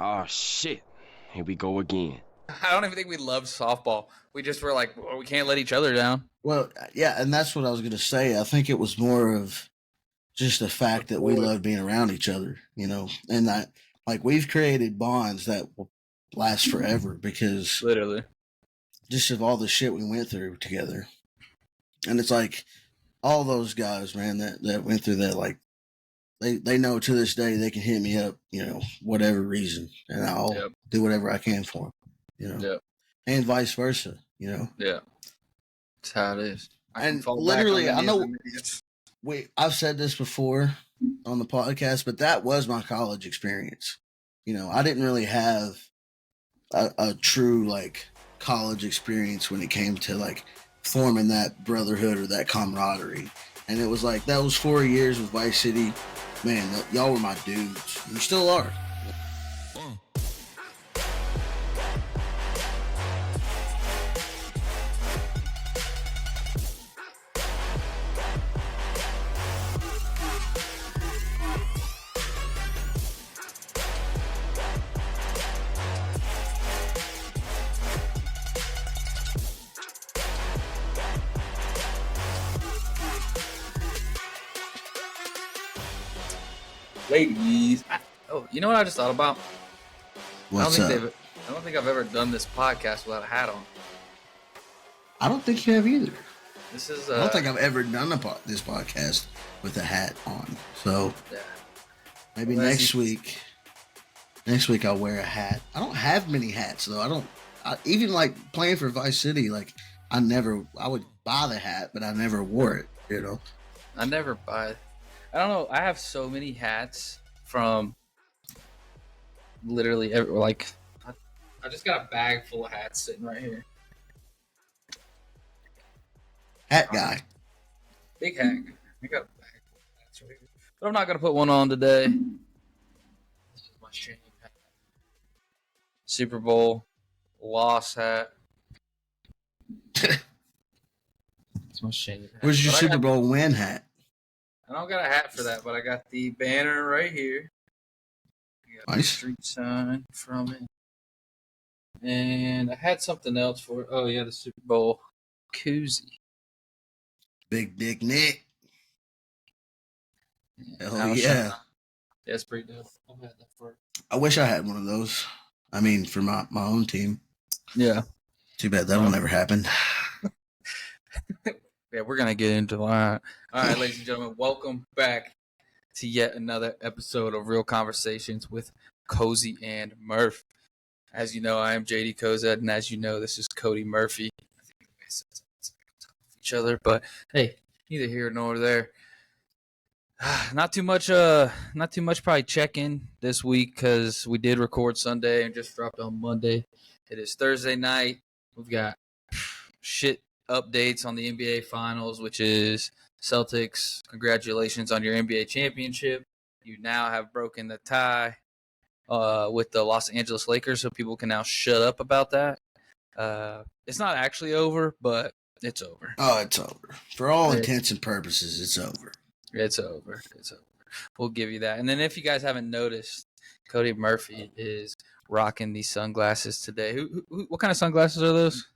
Oh shit. Here we go again. I don't even think we loved softball. We just were like, well, we can't let each other down. Well, yeah, and that's what I was going to say. I think it was more of just the fact that we love being around each other, and that like we've created bonds that will last forever because Literally. just of all the shit we went through together. And it's like all those guys, man, that went through that, like they know to this day they can hit me up, whatever reason, and I'll do whatever I can for them, and vice versa, Yeah. That's how it is. And literally, I know I've said this before on the podcast, but that was my college experience. I didn't really have a true like college experience when it came to like forming that brotherhood or that camaraderie. And it was like those 4 years with Vice City, man, y'all were my dudes. You still are. Ladies. You know what I just thought about? What's up? I don't think I've ever done this podcast without a hat on. I don't think you have either. This is. I don't think I've ever done this podcast with a hat on. So maybe next week. Next week I'll wear a hat. I don't have many hats though. Even like playing for Vice City. Like I would buy the hat, but I never wore it. I never buy. I don't know. I have so many hats from literally I just got a bag full of hats sitting right here. Hat guy. Big hat guy. I got a bag full of hats right here. But I'm not going to put one on today. This is my shame hat. Super Bowl loss hat. It's my shame hat. Where's your Super Bowl win hat? I don't got a hat for that, but I got the banner right here. I got the street sign from it. And I had something else for it. Oh, yeah, the Super Bowl koozie. Big Dick Nick. Hell yeah. That's pretty dope. I've had that for. I wish I had one of those. I mean, for my own team. Yeah. Too bad that'll never happen. Yeah, we're going to get into that. All right, ladies and gentlemen, welcome back to yet another episode of Real Conversations with Cozy and Murph. As you know, I am JD Cozad, and as you know, this is Cody Murphy. I think we said each other, but hey, neither here nor there. Not too much probably check-in this week because we did record Sunday and just dropped on Monday. It is Thursday night. We've got shit updates on the NBA Finals, which is Celtics. Congratulations on your NBA championship. You now have broken the tie with the Los Angeles Lakers, so people can now shut up about that. It's not actually over, but it's over. Oh, it's over. For all intents and purposes, it's over. It's over. We'll give you that. And then if you guys haven't noticed, Cody Murphy is rocking these sunglasses today. What kind of sunglasses are those?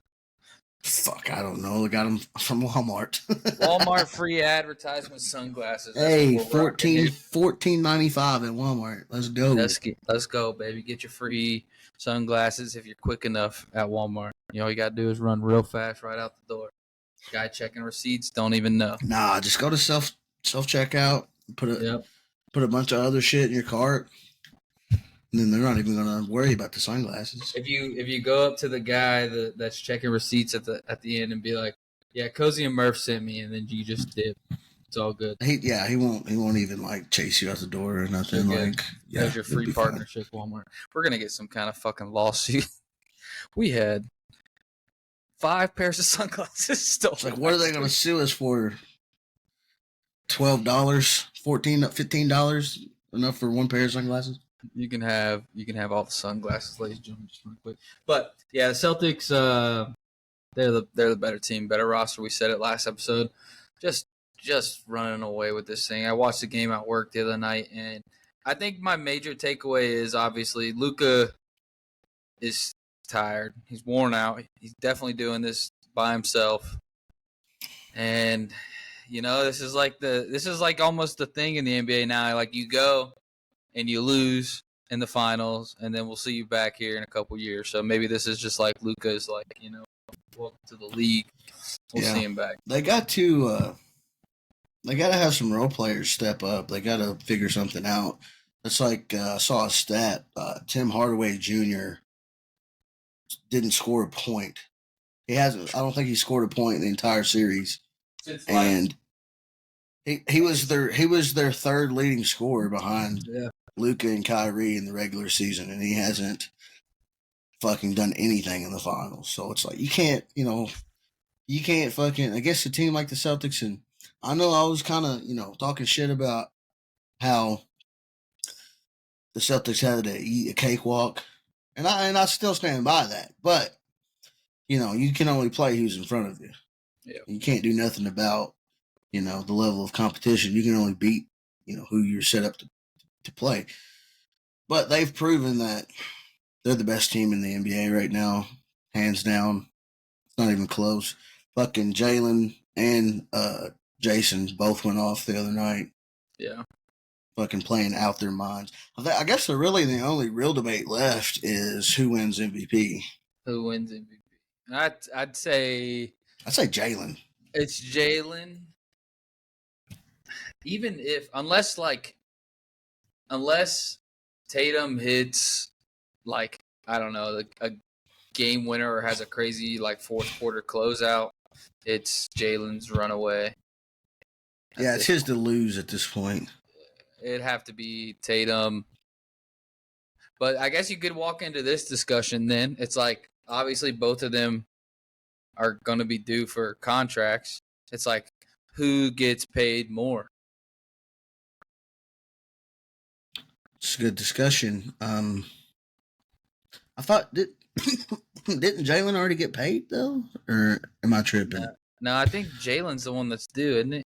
Fuck, I don't know. I got them from Walmart. Walmart free advertisement sunglasses. Hey, $14.95 at Walmart. Let's go. Let's go, baby. Get your free sunglasses if you're quick enough at Walmart. All you got to do is run real fast right out the door. Guy checking receipts, don't even know. Nah, just go to self checkout. Put a bunch of other shit in your cart. And then they're not even going to worry about the sunglasses. If you go up to the guy that's checking receipts at the end and be like, "Yeah, Cozy and Murph sent me," and then you just dip, it's all good. He won't even like chase you out the door or nothing. There's your free partnership, Walmart. We're gonna get some kind of fucking lawsuit. We had 5 pairs of sunglasses stolen. It's like, what are they going to sue us for? $12, $14, $15 enough for one pair of sunglasses? You can have all the sunglasses, ladies and gentlemen, just real quick. But yeah, the Celtics, they're the better team, better roster. We said it last episode. Just running away with this thing. I watched the game at work the other night, and I think my major takeaway is obviously Luka is tired. He's worn out. He's definitely doing this by himself. And this is like almost the thing in the NBA now. Like you go and you lose in the finals, and then we'll see you back here in a couple years. So maybe this is just like Luka's welcome to the league. We'll see him back. They got to have some role players step up. They got to figure something out. It's like I saw a stat. Tim Hardaway Jr. didn't score a point. He hasn't. I don't think he scored a point in the entire series. And he was their third leading scorer behind Luka and Kyrie in the regular season, and he hasn't fucking done anything in the finals. So it's like you can't fucking. I guess a team like the Celtics, and I know I was kind of talking shit about how the Celtics had to eat a cakewalk, and I still stand by that. But you can only play who's in front of you. Yeah. You can't do nothing about the level of competition. You can only beat who you're set up to play. But they've proven that they're the best team in the NBA right now, hands down. It's not even close. Fucking Jalen and Jason both went off the other night. Yeah. Fucking playing out their minds. I guess the only real debate left is who wins MVP. Who wins MVP? I'd say Jalen. It's Jalen. Even unless Tatum hits I don't know, a game winner or has a crazy fourth quarter closeout, it's Jalen's runaway. Yeah, it's his to lose at this point. It'd have to be Tatum. But I guess you could walk into this discussion then. It's like obviously both of them are going to be due for contracts. It's like who gets paid more? It's a good discussion. I thought didn't Jalen already get paid though, or am I tripping? No, I think Jalen's the one that's due, isn't it?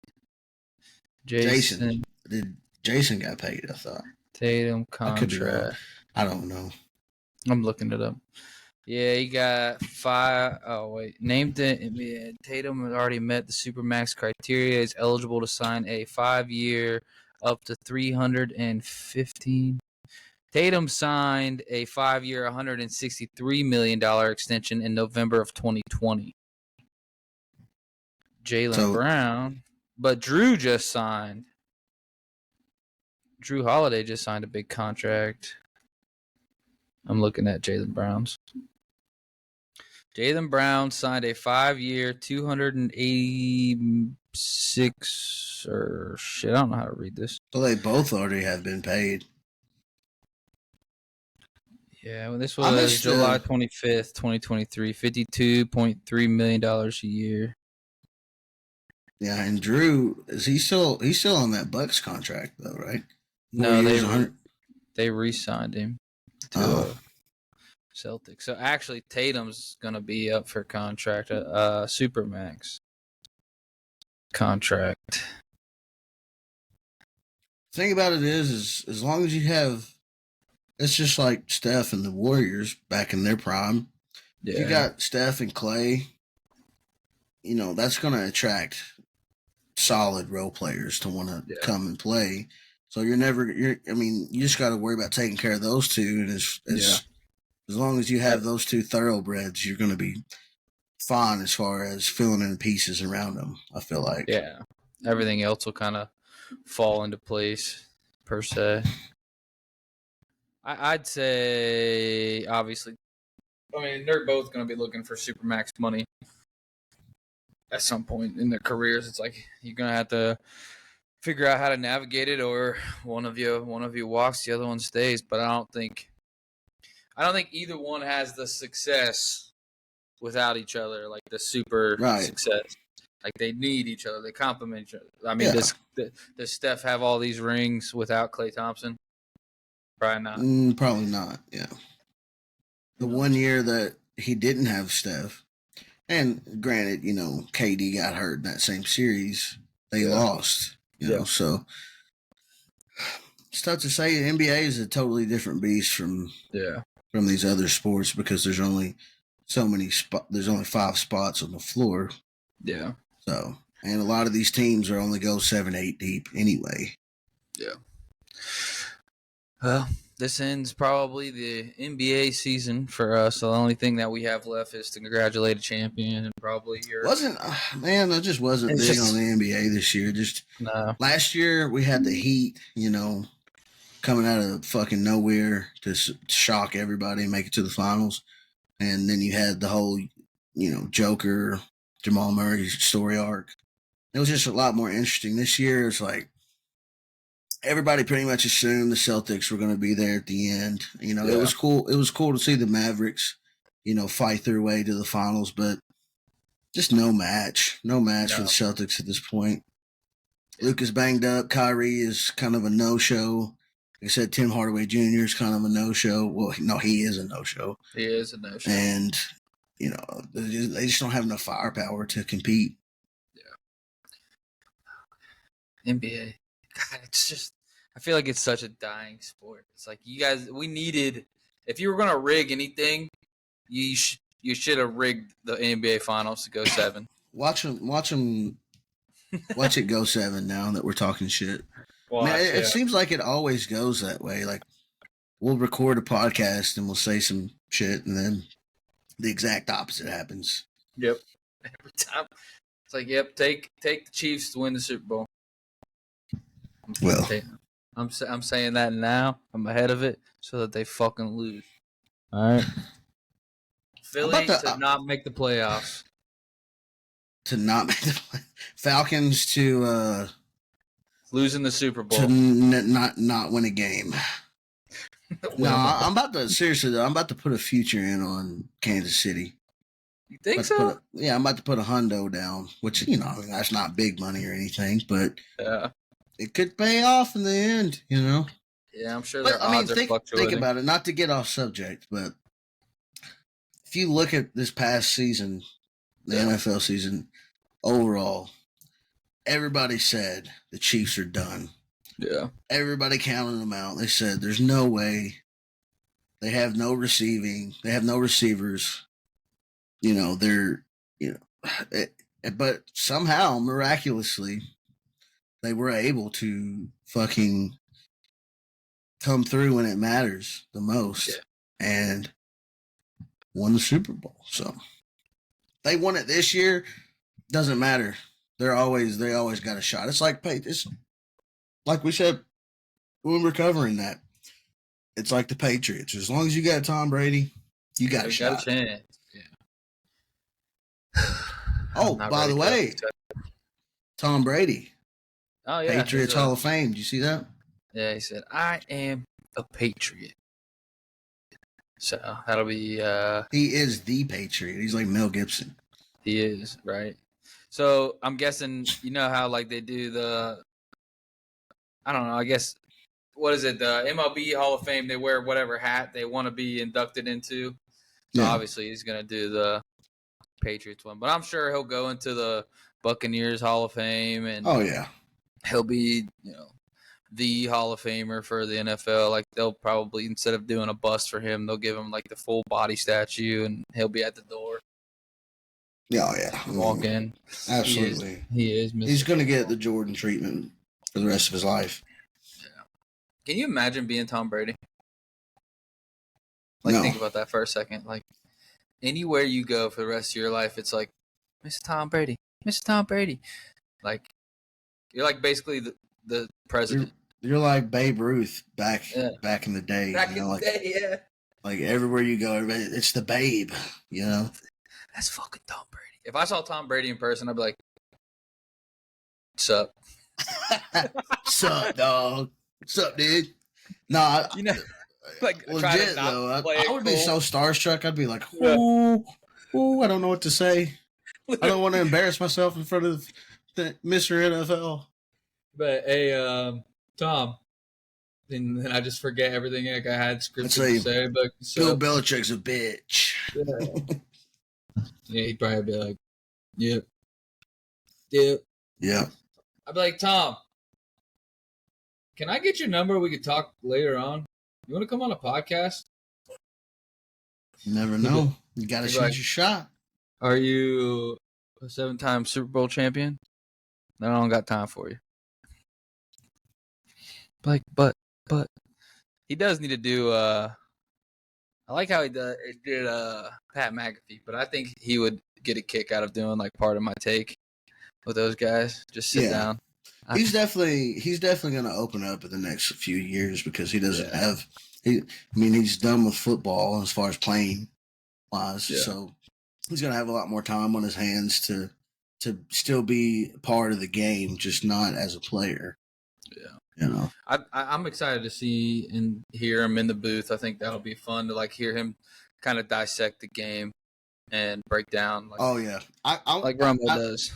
Jason. Did Jason got paid? I thought Tatum contract. I don't know. I'm looking it up. Yeah, he got 5. Oh wait, named it. Tatum has already met the supermax criteria. Is eligible to sign a 5-year, up to $315. Tatum signed a 5-year, $163 million extension in November of 2020. Jaylen Brown, but Drew just signed. Drew Holiday just signed a big contract. I'm looking at Jaylen Brown's. Jaylen Brown signed a 5-year, $286 or shit. I don't know how to read this. So they both already have been paid. Yeah, well, this was July 25th, 2023. $52.3 million a year. Yeah, and Drew he's still on that Bucks contract though, right? No, they re-signed him to Celtics. So actually, Tatum's gonna be up for contract, supermax contract. The thing about it is as long as you have, it's just like Steph and the Warriors back in their prime. Yeah. If you got Steph and Clay, that's gonna attract solid role players to want to come and play. So you just got to worry about taking care of those two, and as long as you have those two thoroughbreds, you're going to be fine as far as filling in pieces around them. I feel like everything else will kind of fall into place per se. I'd say obviously, they're both going to be looking for supermax money at some point in their careers. It's like you're going to have to figure out how to navigate it, or one of you walks, the other one stays. But I don't think either one has the success without each other, like the super success. Like they need each other, they complement each other. Does Steph have all these rings without Klay Thompson? Probably not. Probably not. Yeah. The 1 year that he didn't have Steph, and granted, KD got hurt in that same series. They lost. So it's tough to say. The NBA is a totally different beast from these other sports because there's only so many there's only 5 spots on the floor. Yeah. So, and a lot of these teams are only go 7, 8 deep anyway. Yeah. Well, this ends probably the NBA season for us. So the only thing that we have left is to congratulate a champion and probably your. I just wasn't big on the NBA this year. Last year we had the Heat, coming out of fucking nowhere to shock everybody and make it to the finals. And then you had the whole, Joker, Jamal Murray story arc. It was just a lot more interesting. This year, it's like everybody pretty much assumed the Celtics were going to be there at the end. It was cool. It was cool to see the Mavericks, fight their way to the finals, but just no match for the Celtics at this point. Luke is banged up. Kyrie is kind of a no-show. Like I said, Tim Hardaway Jr. is kind of a no-show. Well, no, he is a no-show. He is a no-show. And, they just don't have enough firepower to compete. Yeah. NBA. God, it's just, I feel like it's such a dying sport. It's like, you guys, we needed, if you were going to rig anything, you should have rigged the NBA Finals to go 7. Watch it go 7 now that we're talking shit. It seems like it always goes that way. Like, we'll record a podcast and we'll say some shit, and then the exact opposite happens. Yep. Every time. It's like, yep, take the Chiefs to win the Super Bowl. Well, I'm saying that now. I'm ahead of it so that they fucking lose. All right. Philly to not make the playoffs. To not make the Falcons to losing the Super Bowl. To not win a game. No, I'm about to put a future in on Kansas City. You think so? I'm about to put a hundo down, which, that's not big money or anything, but it could pay off in the end, Yeah, I'm sure their odds are fluctuating. Think about it, not to get off subject, but if you look at this past season, the NFL season, overall, everybody said the Chiefs are done. Yeah. Everybody counted them out. They said there's no way. They have no receiving. They have no receivers. But somehow, miraculously, they were able to fucking come through when it matters the most and won the Super Bowl. So they won it this year. Doesn't matter. They always got a shot. It's like we said when we're covering that. It's like the Patriots. As long as you got Tom Brady, you got a shot. Got a chance. Yeah. Oh, by the way, Tom Brady. Oh yeah, Patriots Hall of Fame. Did you see that? Yeah, he said, "I am a Patriot." So that'll be. He is the Patriot. He's like Mel Gibson. He is, right? So I'm guessing how like they do the. I don't know. I guess what is it? The MLB Hall of Fame. They wear whatever hat they want to be inducted into. So obviously he's gonna do the Patriots one, but I'm sure he'll go into the Buccaneers Hall of Fame, and he'll be the Hall of Famer for the NFL. Like they'll probably, instead of doing a bust for him, they'll give him like the full body statue, and he'll be at the door. Walk in. Absolutely. He is. He's going to get the Jordan treatment for the rest of his life. Yeah. Can you imagine being Tom Brady? Like, think about that for a second. Like, anywhere you go for the rest of your life, it's like, Mr. Tom Brady, Mr. Tom Brady. Like, you're like basically the president. You're like Babe Ruth back in the day. Like everywhere you go, everybody, it's the Babe, That's fucking Tom Brady. If I saw Tom Brady in person, I'd be like, "Sup? Sup, dog? Sup, dude?" Nah, like legit though. I would be so starstruck. I'd be like, "Ooh, I don't know what to say. I don't want to embarrass myself in front of Mr. NFL." But hey, Tom, and then I just forget everything like I had scripted to say. But Bill Belichick's a bitch. Yeah, he'd probably be like, "Yep." Yeah. I'd be like, "Tom, Can I get your number? We could talk later on. You want to come on a podcast? You never know. You got to shoot your shot. Are you a 7-time Super Bowl champion? I don't got time for you. Like, but he does need to do. I like how he did Pat McAfee, but I think he would get a kick out of doing like part of my take with those guys. Just sit down. He's definitely going to open up in the next few years because he doesn't have. He's done with football as far as playing wise, so he's going to have a lot more time on his hands to still be part of the game, just not as a player. Yeah, I'm excited to see and hear him in the booth. I think that'll be fun to like hear him kind of dissect the game and break down. Like, like Rumble does.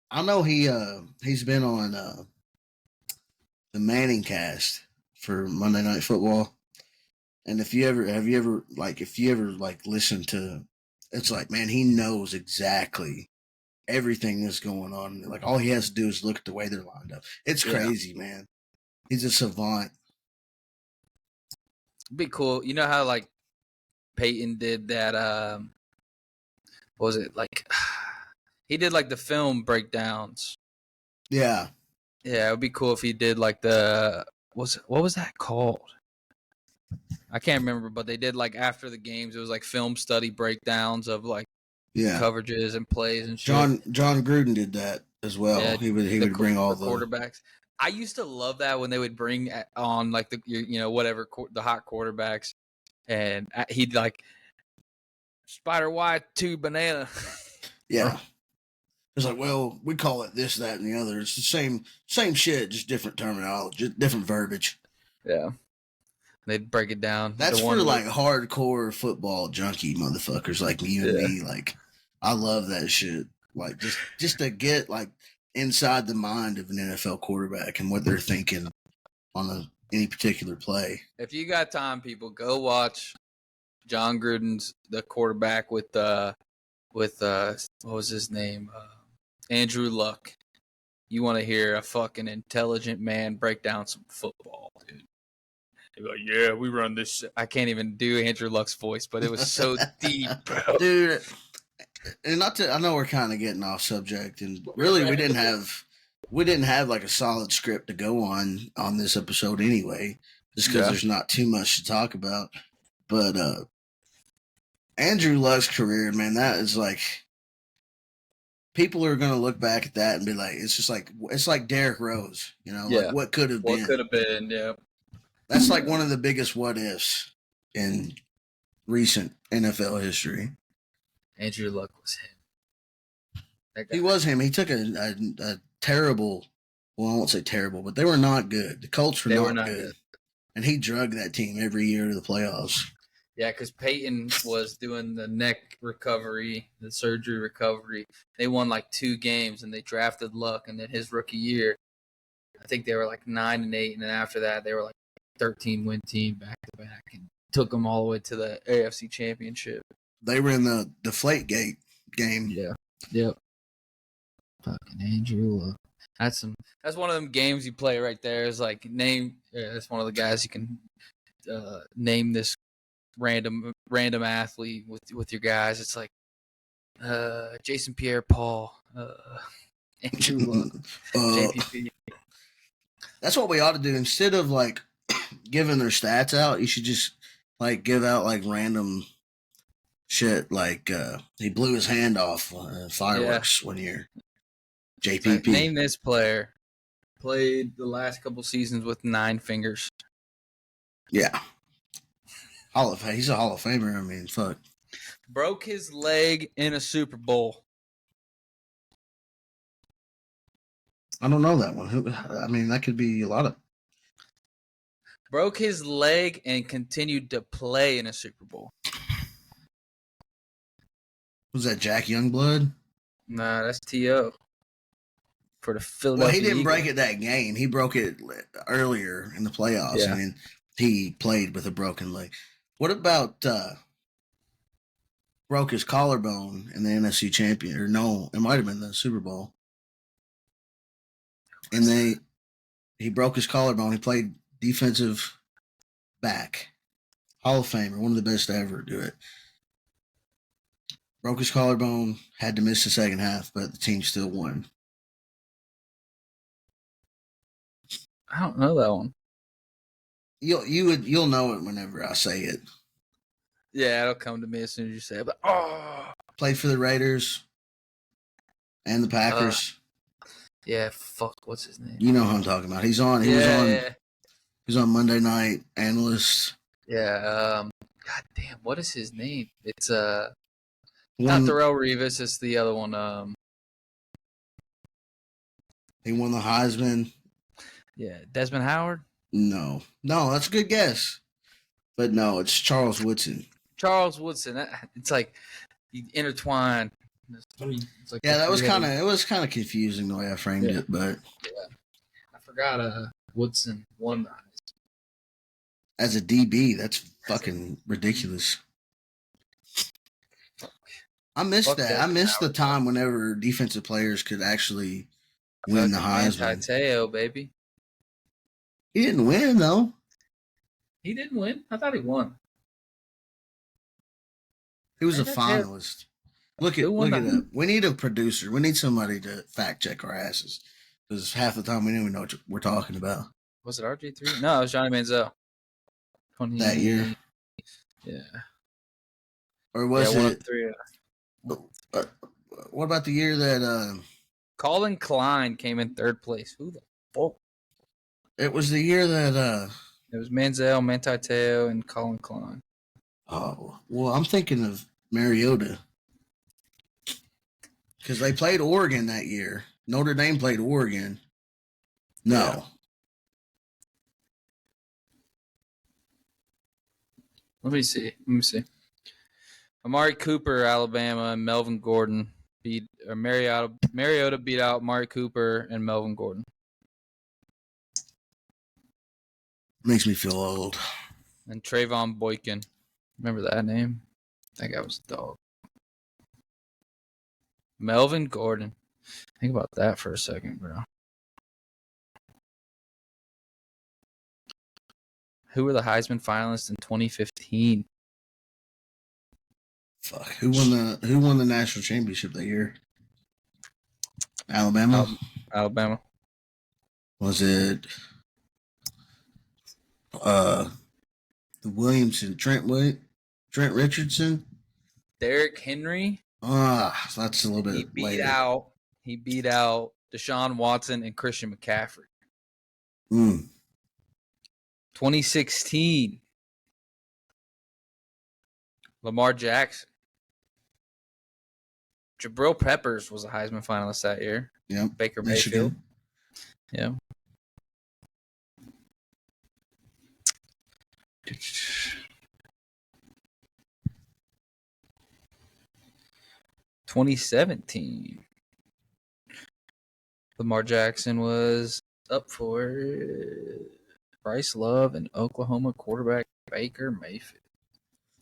I know he's been on the Manning cast for Monday Night Football, and if you ever listen to, it's like, man, he knows exactly everything that's going on. Like all he has to do is look at the way they're lined up. It's crazy, man. He's a savant. It'd be cool. You know how like Peyton did that? What was it like? He did like the film breakdowns. Yeah. Yeah, it would be cool if he did like what was that called? I can't remember, but they did like after the games, it was like film study breakdowns of like coverages and plays and shit. John Gruden did that as well. Yeah, he would bring all the quarterbacks. I used to love that when they would bring on like the hot quarterbacks, and he'd like Spider White 2 banana. Yeah. It's like, well, we call it this, that, and the other. It's the same shit, just different terminology, different verbiage. Yeah. They'd break it down. That's for like hardcore football junkie motherfuckers like you and me. Like, I love that shit. Like, just to get like inside the mind of an NFL quarterback and what they're thinking on any particular play. If you got time, people, go watch John Gruden's the quarterback with what was his name? Andrew Luck. You want to hear a fucking intelligent man break down some football, dude. They'd be like, yeah, we run this shit. I can't even do Andrew Luck's voice, but it was so deep, bro. Dude, and I know we're kind of getting off subject, and really we didn't have like a solid script to go on this episode anyway, just because there's not too much to talk about. But Andrew Luck's career, man, that is like, people are going to look back at that and be like, it's like Derrick Rose, like what could have been. What could have been, yeah. That's like one of the biggest what ifs in recent NFL history. Andrew Luck was him. He was him. He took a terrible, well, I won't say terrible, but they were not good. The Colts were not good. And he drug that team every year to the playoffs. Yeah, because Peyton was doing the neck recovery, the surgery recovery. They won like 2 games, and they drafted Luck. And then his rookie year, I think they were like 9-8, and then after that, they were like 13-win team back to back, and took them all the way to the AFC Championship. They were in the Deflategate game. Yeah. Yep. Fucking Andrew Luck. That's one of them games you play right there. Is like that's one of the guys you can name this random athlete with your guys. It's like Jason Pierre-Paul, Andrew Luck, JPP. That's what we ought to do. Instead of like giving their stats out, you should just like give out like random shit. Like he blew his hand off fireworks one year. JPP. Name this player. Played the last couple seasons with 9 fingers. Yeah. He's a Hall of Famer. I mean, fuck. Broke his leg in a Super Bowl. I don't know that one. I mean, that could be a lot of. Broke his leg and continued to play in a Super Bowl. Was that Jack Youngblood? Nah, that's T.O. For the Philadelphia Well, he didn't Eagles. break it that game. He broke it earlier in the playoffs. Yeah. I mean, he played with a broken leg. What about broke his collarbone in the NFC Champion? Or no, it might have been the Super Bowl. And He broke his collarbone. He played defensive back. Hall of Famer, one of the best to ever do it. Broke his collarbone, had to miss the second half, but the team still won. I don't know that one. You'll know it whenever I say it. Yeah, it'll come to me as soon as you say it. But Played for the Raiders and the Packers. Yeah, fuck, what's his name? You know who I'm talking about. He's on. He was on Monday Night Analyst. Yeah. God damn, what is his name? It's not Darrelle Revis. It's the other one. He won the Heisman. Yeah, Desmond Howard. No, that's a good guess, but no, it's Charles Woodson. Charles Woodson. It's like you intertwine. It's like yeah, that was kind of confusing the way I framed it, but I forgot. Woodson won the Heisman. As a DB, that's fucking ridiculous. I missed that. I missed the time whenever defensive players could actually win the Heisman. Teo, baby. He didn't win though. He didn't win. I thought he won. He was a finalist. Look it up. We need a producer. We need somebody to fact check our asses because half the time we don't even know what we're talking about. Was it RG3? No, it was Johnny Manziel. That year. Yeah. Or was it? 3. What about the year that Colin Klein came in third place? Who the fuck? It was the year that it was Manziel, Manti Te'o, and Colin Klein. Oh, well, I'm thinking of Mariota. Because they played Oregon that year. Notre Dame played Oregon. No. Yeah. Let me see. Amari Cooper, Alabama, and Melvin Gordon Mariota beat out Amari Cooper and Melvin Gordon. Makes me feel old. And Trayvon Boykin. Remember that name? I think I was a dog. Melvin Gordon. Think about that for a second, bro. Who were the Heisman finalists in 2015? Fuck. Who won the national championship that year? Alabama? Alabama. Was it the Williamson, Trent Richardson? Derrick Henry? That's a little bit He beat out Deshaun Watson and Christian McCaffrey. 2016. Lamar Jackson. Jabril Peppers was a Heisman finalist that year. Yeah. Baker Mayfield. Yeah. (2017) Lamar Jackson was up for Bryce Love and Oklahoma quarterback Baker Mayfield.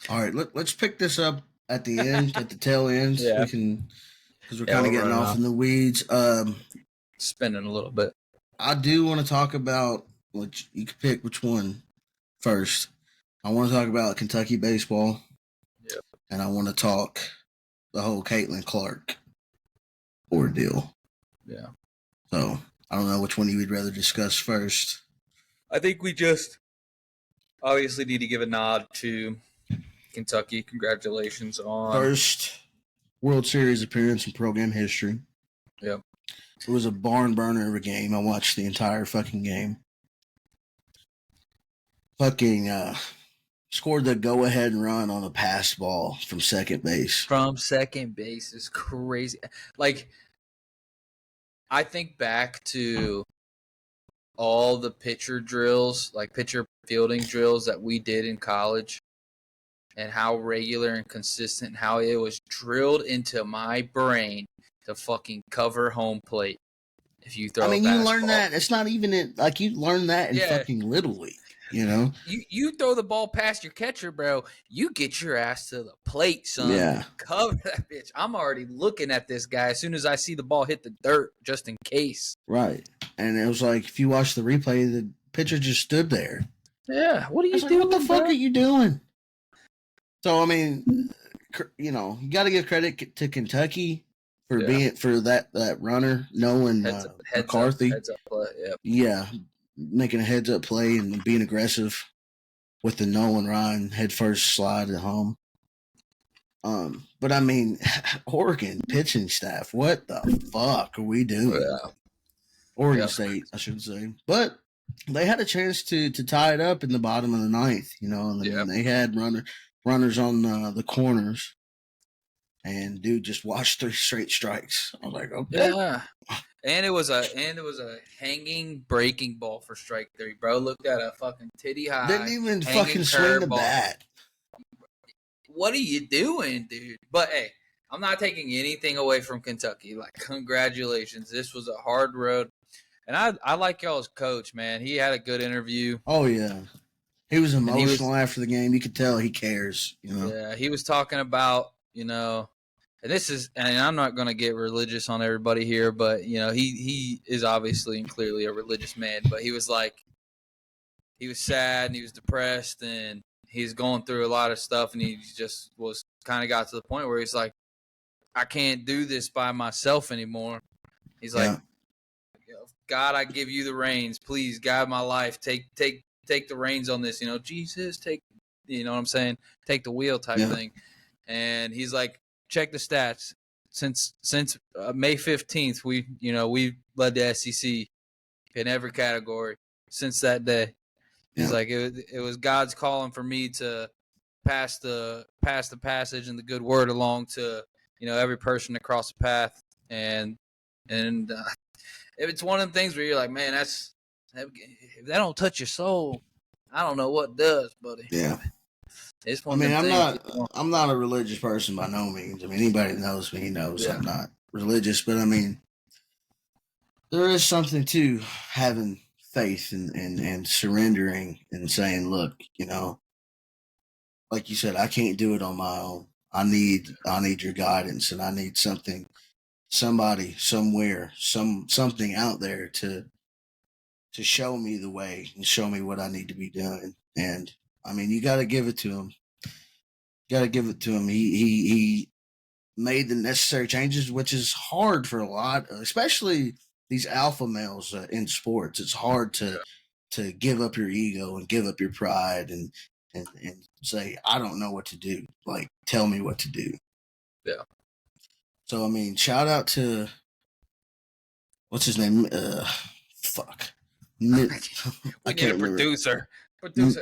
All right, let's pick this up at the end, at the tail end. Yeah. We can, because we're kind of getting off in the weeds. Spinning a little bit. I do want to talk about, you can pick which one first. I want to talk about Kentucky baseball. Yep. And I want to talk the whole Caitlin Clark ordeal. Yeah. So I don't know which one you would rather discuss first. I think we just obviously need to give a nod to Kentucky. Congratulations on first World Series appearance in program history. Yep. It was a barn burner of a game. I watched the entire fucking game. Scored the go-ahead run on a pass ball from second base. From second base is crazy. Like, I think back to all the pitcher drills, like pitcher fielding drills that we did in college, and how regular and consistent, how it was drilled into my brain to fucking cover home plate. If you throw, you learn that. It's not even you learn that in fucking Little League. You know, you throw the ball past your catcher, bro. You get your ass to the plate, son. Yeah, cover that bitch. I'm already looking at this guy as soon as I see the ball hit the dirt, just in case. Right. And it was like, if you watch the replay, the pitcher just stood there. Yeah, what are you Like, doing? what the fuck are you doing? So I mean, you got to give credit to Kentucky for being for that runner, knowing McCarthy. Heads up play. Yep. Yeah, making a heads up play and being aggressive with the Nolan Ryan head first slide at home. But I mean, Oregon pitching staff, what the fuck are we doing? Yeah. Oregon State, I should say. But they had a chance to tie it up in the bottom of the ninth, and they had runners on the corners, and dude just watched 3 straight strikes. I was like, okay. Yeah. And it was a hanging breaking ball for strike 3, bro. Looked at a fucking titty high. Didn't even fucking swing the bat. What are you doing, dude? But hey, I'm not taking anything away from Kentucky. Like, congratulations. This was a hard road. And I like y'all's coach, man. He had a good interview. Oh, yeah. He was emotional after the game. You could tell he cares, Yeah, he was talking about, and I'm not going to get religious on everybody here, but, he is obviously and clearly a religious man. But he was like, he was sad and he was depressed and he's going through a lot of stuff, and he just was kind of got to the point where he's like, I can't do this by myself anymore. He's like, God, I give you the reins. Please guide my life. Take the reins on this. Jesus, take, you know what I'm saying? Take the wheel type thing. And he's like, check the stats. Since May 15th, we led the SEC in every category since that day. He's like, it was God's calling for me to pass the passage and the good word along to, every person across the path. And it's one of the things where you're like, man, if that don't touch your soul, I don't know what does, buddy. Yeah. It's one I'm not a religious person by no means. I mean, anybody that knows me knows I'm not religious, but I mean, there is something to having faith and surrendering and saying, look, like you said, I can't do it on my own. I need your guidance, and I need somebody somewhere, something out there to show me the way and show me what I need to be doing. And I mean, you got to give it to him. He made the necessary changes, which is hard for a lot, especially these alpha males in sports. It's hard to give up your ego and give up your pride and say, I don't know what to do. Like, tell me what to do. Yeah. So, I mean, shout out to, what's his name? Fuck. We need a producer.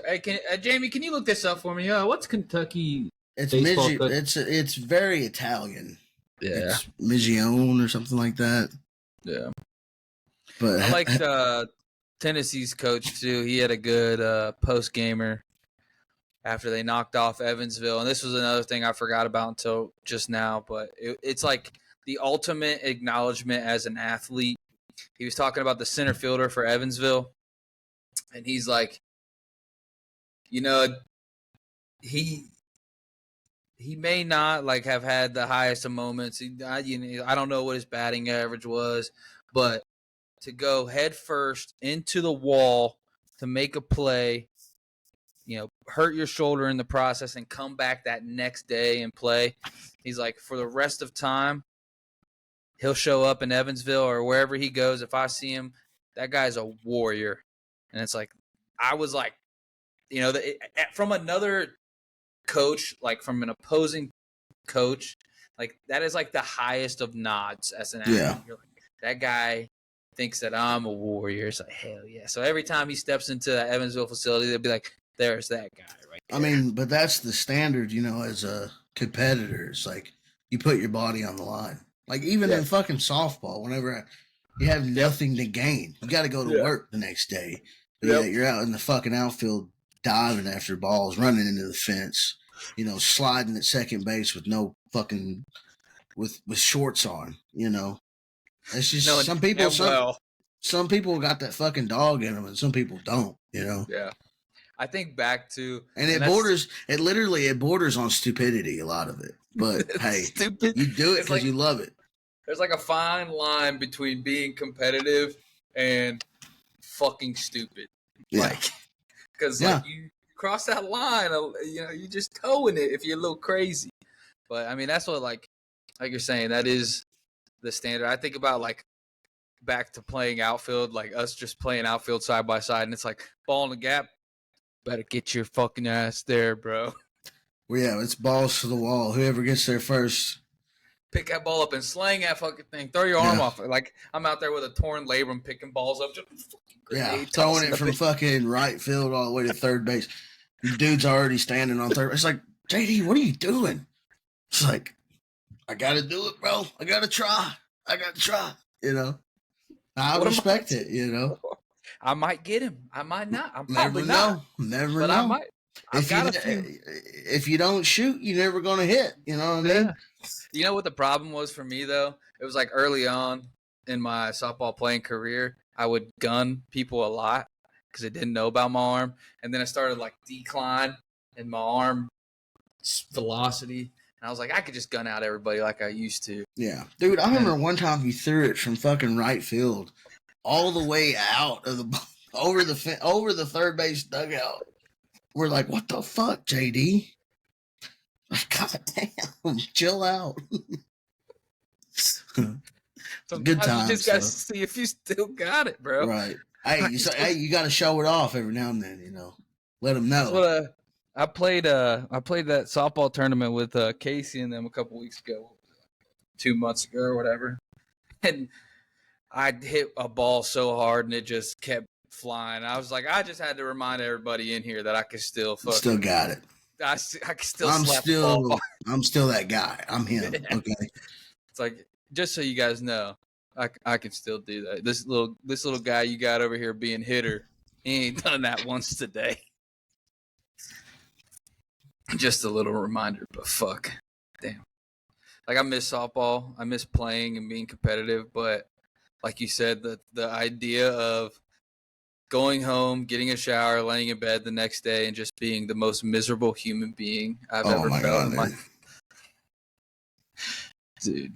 Hey, Jamie, can you look this up for me? What's Kentucky? It's very Italian. Yeah. It's Migione or something like that. Yeah. But I liked Tennessee's coach too. He had a good post gamer after they knocked off Evansville, and this was another thing I forgot about until just now. But it's like the ultimate acknowledgement as an athlete. He was talking about the center fielder for Evansville, and he's like, he may not like have had the highest of moments. I don't know what his batting average was, but to go head first into the wall to make a play, hurt your shoulder in the process and come back that next day and play. He's like, for the rest of time, he'll show up in Evansville or wherever he goes. If I see him, that guy's a warrior. And it's like, I was like, from another coach, like from an opposing coach, like that is like the highest of nods as an athlete. Yeah. You're like, that guy thinks that I'm a warrior. It's like, hell yeah. So every time he steps into that Evansville facility, they'll be like, there's that guy right there. I mean, but that's the standard, as a competitor. It's like you put your body on the line. Like even in fucking softball, whenever you have nothing to gain, you got to go to work the next day. But you're out in the fucking outfield diving after balls, running into the fence, sliding at second base with no fucking with shorts on. It's just some people got that fucking dog in them, and some people don't. Yeah. I think back to it literally borders on stupidity, a lot of it. But hey, you do it because you love it. There's like a fine line between being competitive and fucking stupid. Yeah. Like, because Yeah. like you cross that line, you just towing it if you're a little crazy. But I mean, that's what like you're saying, that is the standard. I think about like back to playing outfield, like us just playing outfield side by side, and it's like ball in the gap. Better get your fucking ass there, bro. Well, yeah, it's balls to the wall. Whoever gets there first. Pick that ball up and slang that fucking thing. Throw your arm off. Like I'm out there with a torn labrum, picking balls up, just fucking throwing it from fucking right field all the way to third base. The dude's already standing on third. It's like, JD, what are you doing? It's like, I gotta do it, bro. I gotta try. You know, I respect it. You know, I might get him. I might not. I'm probably not. Never know. But I might. If you don't shoot, you're never gonna hit. You know what I mean? You know what the problem was for me though? It was like early on in my softball playing career, I would gun people a lot because I didn't know about my arm, and then I started like decline in my arm velocity, and I was like, I could just gun out everybody like I used to. Yeah, dude. I remember one time you threw it from fucking right field all the way out of the over the third base dugout. We're like, what the fuck, JD? God damn, chill out. Good times. You just got to see if you still got it, bro. Right. Hey, you got to show it off every now and then. You know, let them know. That's what, I played that softball tournament with Casey and them a couple weeks ago, 2 months ago or whatever, and I hit a ball so hard and it just kept flying. I was like, I just had to remind everybody in here that I can still got it. I can still slap the ball. I'm still that guy. I'm him. Yeah. Okay. It's like, just so you guys know, I can still do that. This little guy you got over here being hitter, he ain't done that once today. Just a little reminder, but fuck. Damn. Like, I miss softball. I miss playing and being competitive, but like you said, the idea of going home, getting a shower, laying in bed the next day, and just being the most miserable human being I've ever felt in my life. Dude,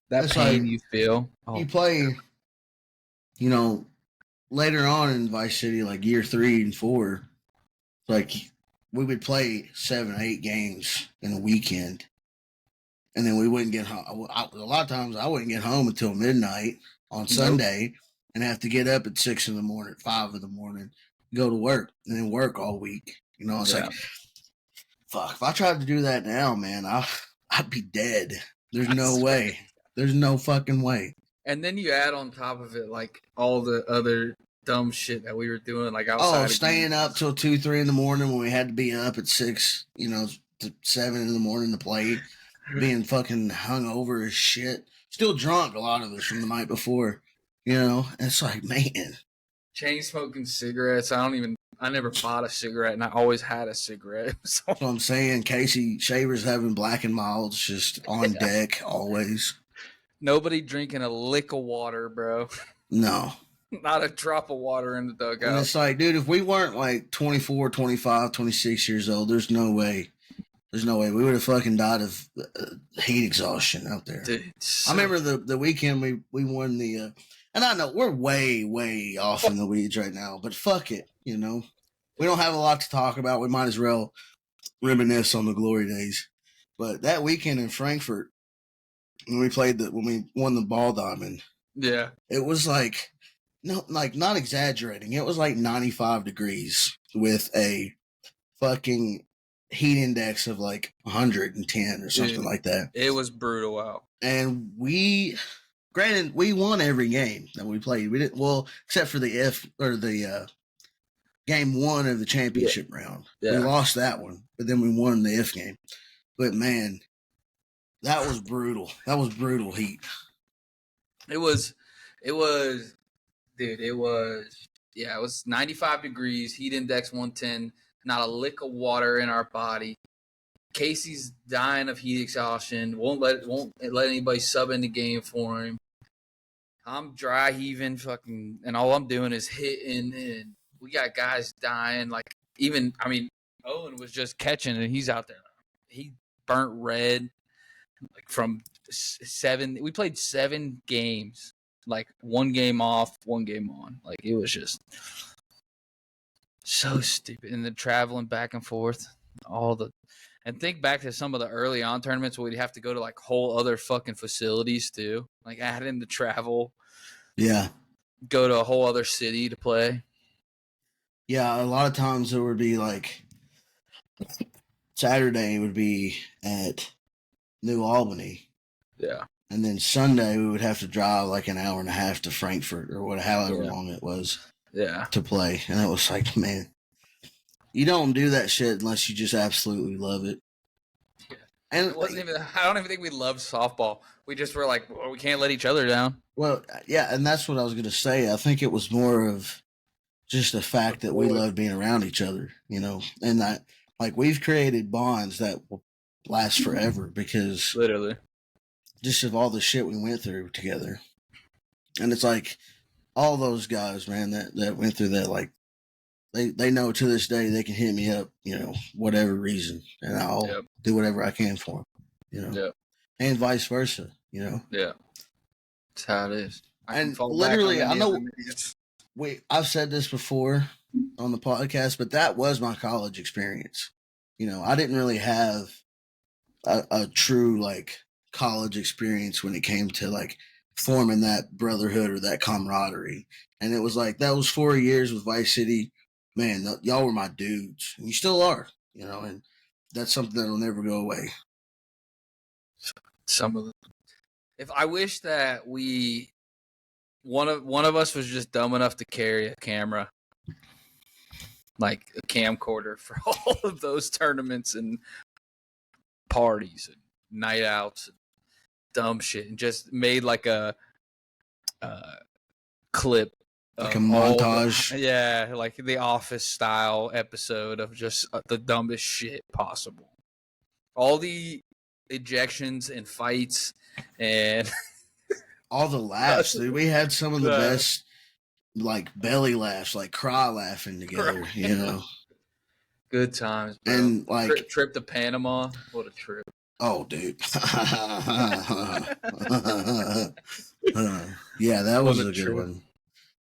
that pain you feel. You play, you know, later on in Vice City, like year 3 and 4, like we would play 7 or 8 games in a weekend. And then we wouldn't get home. A lot of times I wouldn't get home until midnight on Sunday and have to get up at 6 in the morning, 5 in the morning, go to work, and then work all week. You know, it's like, fuck, if I tried to do that now, man, I'd be dead. There's no way. There's no fucking way. And then you add on top of it, like, all the other dumb shit that we were doing, like outside. Oh, staying up till 2, 3 in the morning when we had to be up at 6, you know, to 7 in the morning to play. Being fucking hungover as shit. Still drunk, a lot of us from the night before. You know? And it's like, man. Chain smoking cigarettes. I never bought a cigarette, and I always had a cigarette. So. That's what I'm saying. Casey Shavers having Black and Milds just on deck always. Nobody drinking a lick of water, bro. No. Not a drop of water in the dugout. And it's like, dude, if we weren't like 24, 25, 26 years old, there's no way. There's no way. We would have fucking died of heat exhaustion out there. Dude, I remember the weekend we won the and I know we're way, way off in the weeds right now, but fuck it, you know. We don't have a lot to talk about. We might as well reminisce on the glory days. But that weekend in Frankfurt, when we won the ball diamond, it was like not exaggerating. It was like 95 degrees with a fucking heat index of like 110 or something like that. It was brutal out. And we won every game that we played. We didn't, well, except for the game 1 of the championship round. Yeah. We lost that one, but then we won the if game. But man, that was brutal. That was brutal heat. It was 95 degrees, heat index 110. Not a lick of water in our body. Casey's dying of heat exhaustion. Won't let anybody sub in the game for him. I'm dry heaving fucking, and all I'm doing is hitting. And we got guys dying. Like Owen was just catching, and he's out there. He burnt red. Like from 7, we played 7 games like one game off, one game on. Like it was just so stupid. And then traveling back and forth, and think back to some of the early on tournaments where we'd have to go to like whole other fucking facilities too. Like add in the travel. Yeah. Go to a whole other city to play. Yeah, a lot of times there would be like Saturday would be at New Albany. Yeah. And then Sunday we would have to drive like an hour and a half to Frankfurt or however long it was to play. And it was like, man, you don't do that shit unless you just absolutely love it. Yeah. And it wasn't even, I don't even think we loved softball. We just were like, well, we can't let each other down. Well, yeah, and that's what I was going to say. I think it was more of just the fact that we love being around each other, you know, and that like we've created bonds that will last forever because literally just of all the shit we went through together. And it's like all those guys, man, that went through that, like they know to this day they can hit me up, you know, whatever reason, and I'll do whatever I can for them, you know, and vice versa, you know. Yeah, that's how it is. And literally, I know I've said this before on the podcast, but that was my college experience. You know, I didn't really have a true like college experience when it came to like forming that brotherhood or that camaraderie. And it was like that was 4 years with Vice City. Man, y'all were my dudes, and you still are. You know, and that's something that'll never go away. Some of the, if I wish that one of us was just dumb enough to carry a camera, like a camcorder for all of those tournaments and parties and night outs and dumb shit, and just made like a clip, like a montage, like the Office style episode of just the dumbest shit possible. All the ejections and fights and all the laughs, dude. We had some of the best, like belly laughs, like cry laughing together. You know, good times, bro. And like trip to Panama, what a trip! Oh, dude. Yeah, that was a good one.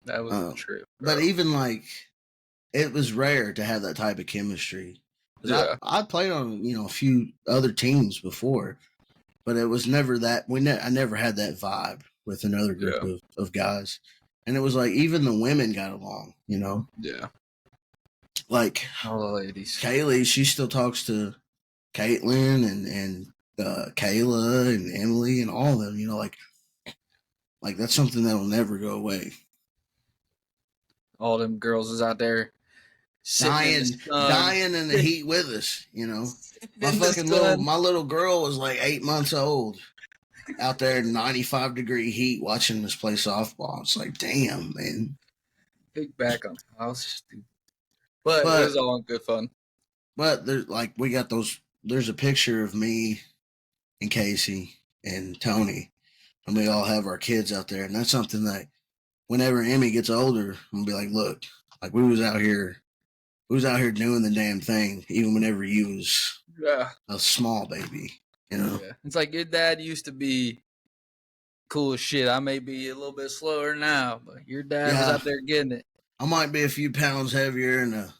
That was a trip. But even like, it was rare to have that type of chemistry. Yeah. I played on, you know, a few other teams before, but it was never that. I never had that vibe with another group of guys. And it was like, even the women got along, you know? Yeah. Like, all the ladies. Kaylee, she still talks to Caitlin and Kayla and Emily and all of them, you know, like that's something that'll never go away. All them girls is out there dying in the heat with us, you know. My little girl was like 8 months old out there in 95-degree heat watching us play softball. It's like, damn, man. Think back on how stupid. But it was all good fun. But there's like there's a picture of me and Casey and Tony, and we all have our kids out there, and that's something that whenever Emmy gets older, I'm gonna be like, look, like we was out here doing the damn thing, even whenever you was a small baby, you know. Yeah. It's like your dad used to be cool as shit. I may be a little bit slower now, but your dad was out there getting it. I might be a few pounds heavier and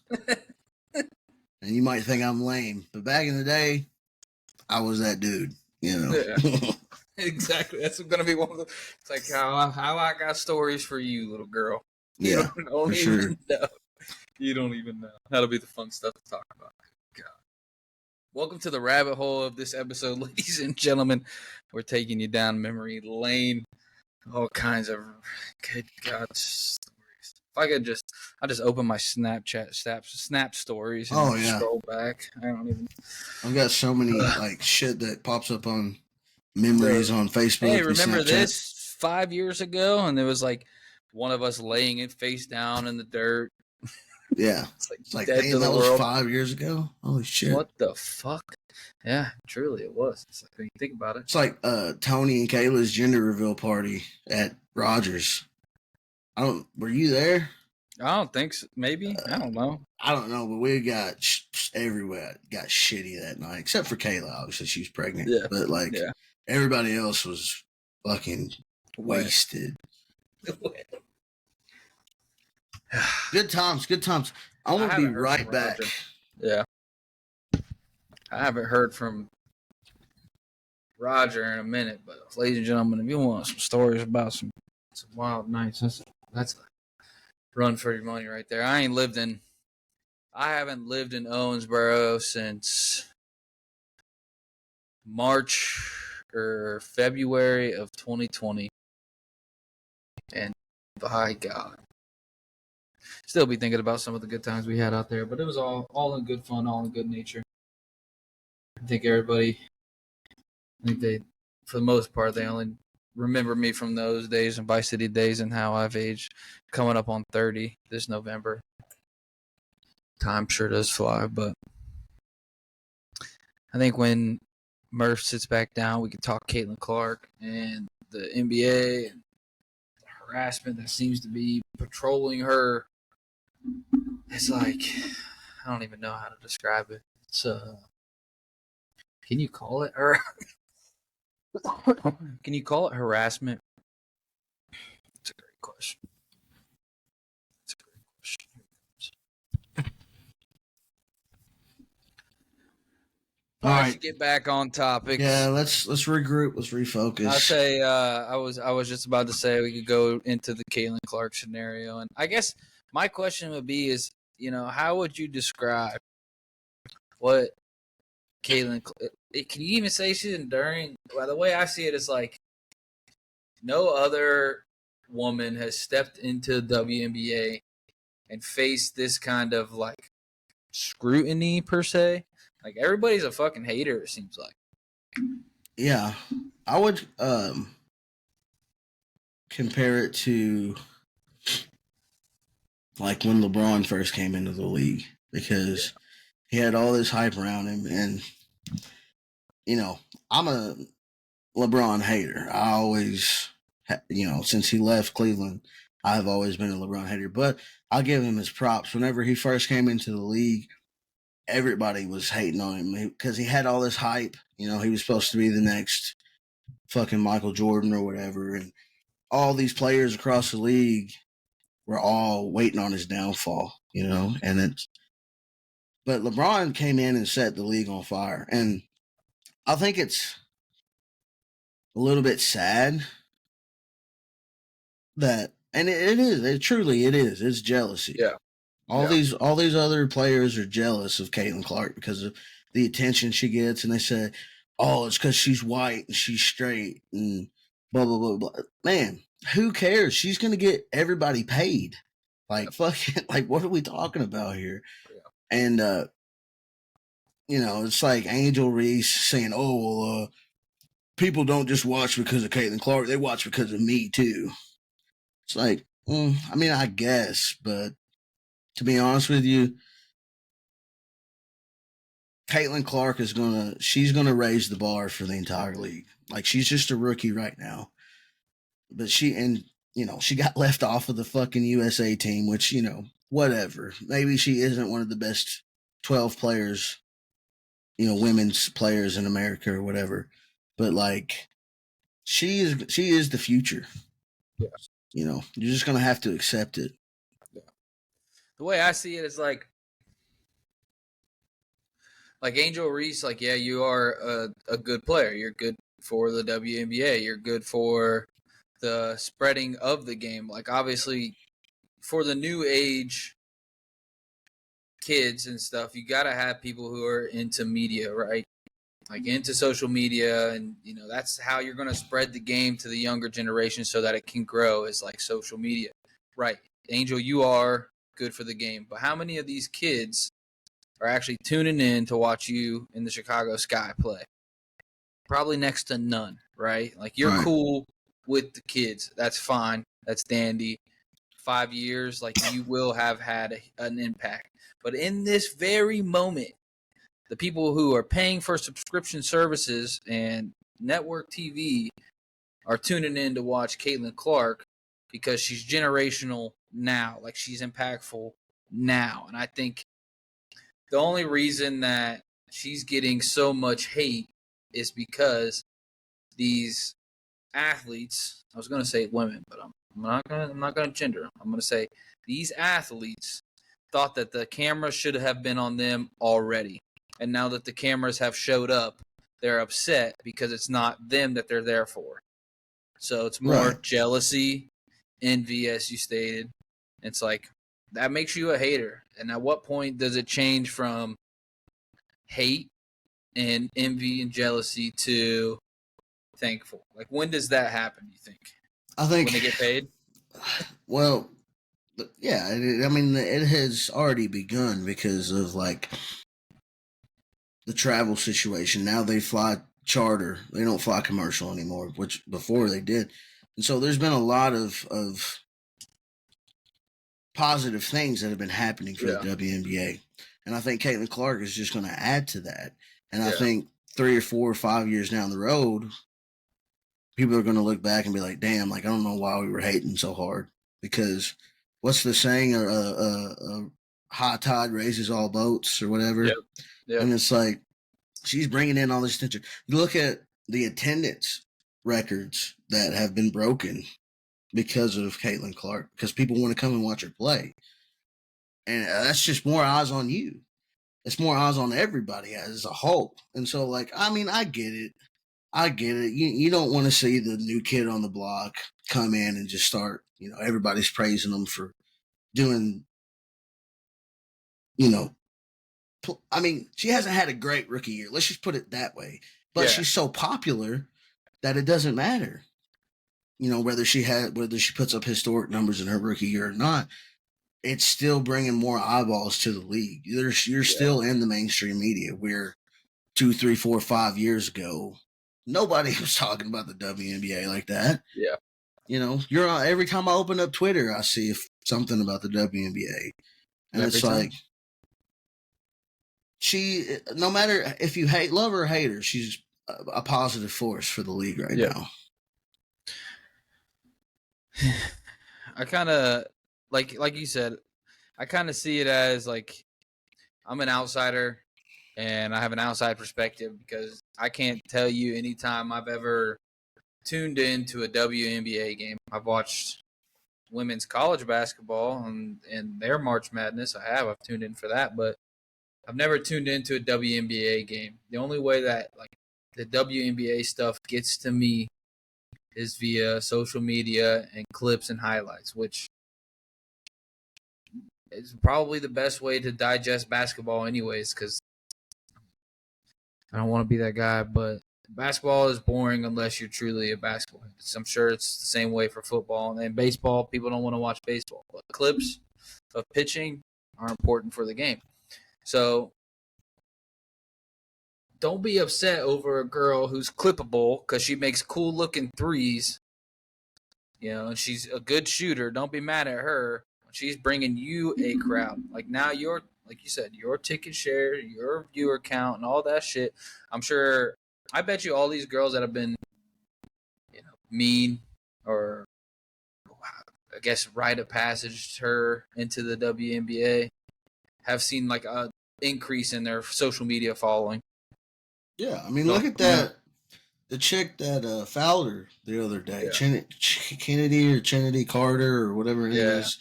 you might think I'm lame, but back in the day, I was that dude, you know. Yeah. Exactly. That's going to be one of the. It's like how I got stories for you, little girl. You don't even know. You don't even know. That'll be the fun stuff to talk about. God. Welcome to the rabbit hole of this episode, ladies and gentlemen. We're taking you down memory lane. All kinds of good God stories. If I could I just open my Snapchat snap stories and scroll back. I don't even. I've got so many like shit that pops up on memories on Facebook. Hey, remember this 5 years ago? And there was like one of us laying it face down in the dirt. Yeah. It's like damn, that was 5 years ago? Holy shit. What the fuck? Yeah, truly it was. It's like when you think about it. It's like Tony and Kayla's gender reveal party at Rogers. Were you there? I don't think so. Maybe. I don't know. I don't know, but we got everywhere got shitty that night, except for Kayla. Obviously, she was pregnant. Yeah. But everybody else was fucking wasted. Good times, good times. I'm going to be right back. Yeah. I haven't heard from Roger in a minute, but ladies and gentlemen, if you want some stories about some wild nights, that's a run for your money right there. I haven't lived in Owensboro since March or February of 2020. And by God, still be thinking about some of the good times we had out there, but it was all in good fun, all in good nature. I think they, for the most part, they only remember me from those days and Vice City days and how I've aged, coming up on 30 this November. Time sure does fly, but I think when Murph sits back down, we can talk Caitlin Clark and the NBA and the harassment that seems to be patrolling her. It's like, I don't even know how to describe it. It's can you call it can you call it harassment? It's a great question. All right, get back on topics. Yeah, let's regroup. Let's refocus. I'll say I was just about to say we could go into the Caitlin Clark scenario, and I guess my question would be is, how would you describe what Caitlin? Can you even say she's enduring? By the way I see it, it's like no other woman has stepped into the WNBA and faced this kind of like scrutiny per se. Like everybody's a fucking hater, it seems like. Yeah, I would compare it to like when LeBron first came into the league, because he had all this hype around him, and I'm a LeBron hater. I always, since he left Cleveland, I've always been a LeBron hater. But I'll give him his props. Whenever he first came into the league, everybody was hating on him because he had all this hype. He was supposed to be the next fucking Michael Jordan or whatever, and all these players across the league were all waiting on his downfall. But LeBron came in and set the league on fire, and I think it's a little bit sad that, and it truly is. It's jealousy. Yeah. All these other players are jealous of Caitlin Clark because of the attention she gets, and they say, "Oh, it's because she's white and she's straight and blah blah blah blah." Man, who cares? She's gonna get everybody paid. Like fucking, like what are we talking about here? Yeah. And it's like Angel Reese saying, "Oh, well, people don't just watch because of Caitlin Clark; they watch because of me too." It's like, I mean, I guess, but to be honest with you, Caitlin Clark she's gonna raise the bar for the entire league. Like, she's just a rookie right now, but she got left off of the fucking USA team, which whatever. Maybe she isn't one of the best 12 players, women's players in America or whatever, but like, she is the future. Yeah. You're just gonna have to accept it. Yeah. The way I see it is like Angel Reese, like, yeah, you are a good player. You're good for the WNBA. You're good for the spreading of the game. Like, obviously, for the new age kids and stuff, you got to have people who are into media, right? Like, into social media, and, that's how you're going to spread the game to the younger generation so that it can grow, is like social media. Right. Angel, you are good for the game. But how many of these kids are actually tuning in to watch you in the Chicago Sky play? Probably next to none, right? Like, you're Right. cool with the kids. That's fine. That's dandy. 5 years, like, you will have had an impact. But in this very moment, the people who are paying for subscription services and network TV are tuning in to watch Caitlin Clark because she's generational now. Like, she's impactful now. And I think the only reason that she's getting so much hate is because these athletes, I was going to say women, but I'm I'm not gonna gender them. I'm gonna say these athletes thought that the camera should have been on them already, and now that the cameras have showed up, they're upset because it's not them that they're there for. So it's more jealousy, envy, as you stated. It's like that makes you a hater. And at what point does it change from hate and envy and jealousy to thankful? Like, when does that happen, you think? I think when they get paid. Well, yeah, I mean, it has already begun because of like the travel situation. Now they fly charter; they don't fly commercial anymore, which before they did. And so there's been a lot of positive things that have been happening for the WNBA, and I think Caitlin Clark is just going to add to that. And I think 3 or 4 or 5 years down the road, people are going to look back and be like, damn, like, I don't know why we were hating so hard. Because what's the saying? High tide raises all boats or whatever. Yep. And it's like, she's bringing in all this attention. You look at the attendance records that have been broken because of Caitlin Clark, because people want to come and watch her play. And that's just more eyes on you. It's more eyes on everybody as a whole. And so, like, I mean, I get it. You don't want to see the new kid on the block come in and just start, everybody's praising them for doing, I mean, she hasn't had a great rookie year. Let's just put it that way. But she's so popular that it doesn't matter. Whether she puts up historic numbers in her rookie year or not, it's still bringing more eyeballs to the league. You're still in the mainstream media where 2, 3, 4, 5 years ago, nobody was talking about the WNBA like that. Yeah. You're on, every time I open up Twitter, I see something about the WNBA. And it's like, no matter if you love her or hate her, she's a positive force for the league right now. I kind of, like you said, I kind of see it as like I'm an outsider and I have an outside perspective because I can't tell you anytime I've ever tuned into a WNBA game. I've watched women's college basketball and their March Madness. I've tuned in for that, but I've never tuned into a WNBA game. The only way that like the WNBA stuff gets to me is via social media and clips and highlights, which is probably the best way to digest basketball anyways, because I don't want to be that guy, but basketball is boring unless you're truly a basketball. I'm sure it's the same way for football and baseball. People don't want to watch baseball, but clips of pitching are important for the game. So don't be upset over a girl who's clippable because she makes cool looking threes, and she's a good shooter. Don't be mad at her. She's bringing you a crowd. Like now you're, like you said, your ticket share, your viewer count, and all that shit. I bet you all these girls that have been, mean or I guess rite of passage her into the WNBA have seen like a increase in their social media following. Yeah, I mean, look at that. The chick that fouled her the other day, Kennedy Carter or whatever it is.